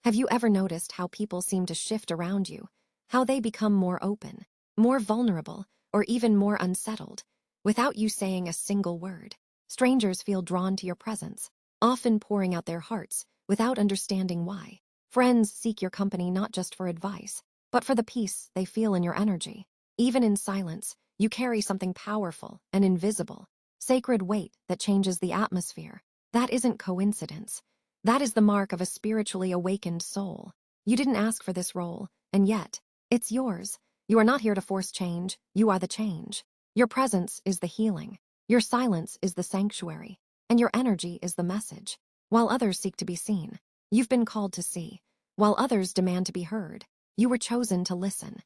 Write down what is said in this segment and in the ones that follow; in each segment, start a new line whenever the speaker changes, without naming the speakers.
Have you ever noticed how people seem to shift around you? How they become more open, more vulnerable, or even more unsettled, without you saying a single word? Strangers feel drawn to your presence, often pouring out their hearts without understanding why. Friends seek your company not just for advice, but for the peace they feel in your energy. Even in silence, you carry something powerful and invisible, sacred weight that changes the atmosphere. That isn't coincidence. That is the mark of a spiritually awakened soul. You didn't ask for this role, and yet, it's yours. You are not here to force change, you are the change. Your presence is the healing. Your silence is the sanctuary. And your energy is the message. While others seek to be seen, you've been called to see. While others demand to be heard, you were chosen to listen.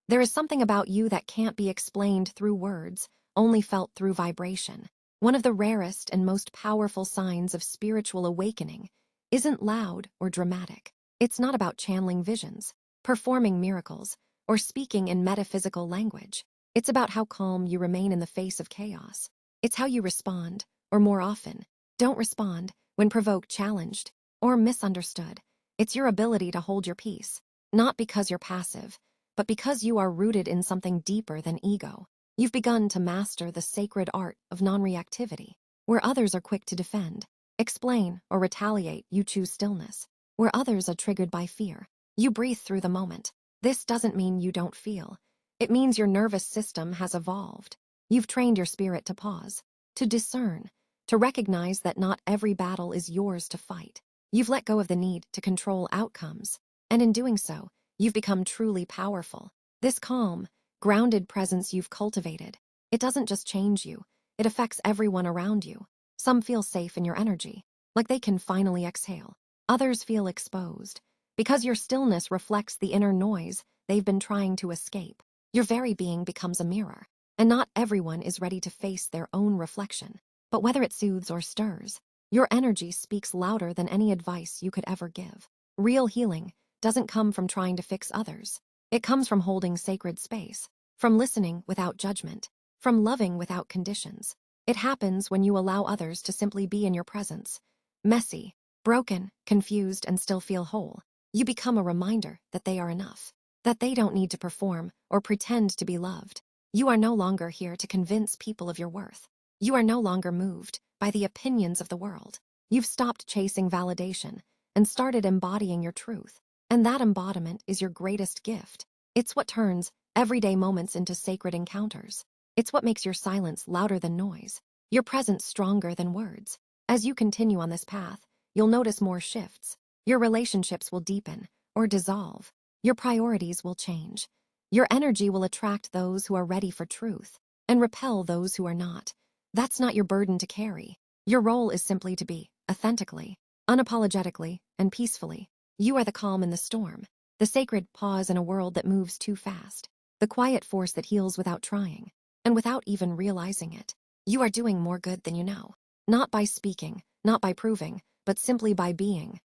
There is something about you that can't be explained through words, only felt through vibration. One of the rarest and most powerful signs of spiritual awakening isn't loud or dramatic. It's not about channeling visions, performing miracles, or speaking in metaphysical language. It's about how calm you remain in the face of chaos. It's how you respond, or more often, don't respond, when provoked, challenged, or misunderstood. It's your ability to hold your peace, not because you're passive, but because you are rooted in something deeper than ego. You've begun to master the sacred art of non-reactivity. Where others are quick to defend, explain, or retaliate, you choose stillness. Where others are triggered by fear, you breathe through the moment. This doesn't mean you don't feel. It means your nervous system has evolved. You've trained your spirit to pause, to discern, to recognize that not every battle is yours to fight. You've let go of the need to control outcomes, and in doing so, you've become truly powerful. This calm, grounded presence you've cultivated, it doesn't just change you, it affects everyone around you. Some feel safe in your energy, like they can finally exhale. Others feel exposed, because your stillness reflects the inner noise they've been trying to escape. Your very being becomes a mirror, and not everyone is ready to face their own reflection. But whether it soothes or stirs, your energy speaks louder than any advice you could ever give. Real healing doesn't come from trying to fix others. It comes from holding sacred space, from listening without judgment, from loving without conditions. It happens when you allow others to simply be in your presence. Messy, broken, confused, and still feel whole. You become a reminder that they are enough, that they don't need to perform or pretend to be loved. You are no longer here to convince people of your worth. You are no longer moved by the opinions of the world. You've stopped chasing validation and started embodying your truth. And that embodiment is your greatest gift. It's what turns everyday moments into sacred encounters. It's what makes your silence louder than noise, your presence stronger than words. As you continue on this path, you'll notice more shifts. Your relationships will deepen or dissolve. Your priorities will change. Your energy will attract those who are ready for truth and repel those who are not. That's not your burden to carry. Your role is simply to be, authentically, unapologetically, and peacefully. You are the calm in the storm, the sacred pause in a world that moves too fast, the quiet force that heals without trying, and without even realizing it. You are doing more good than you know. Not by speaking, not by proving, but simply by being.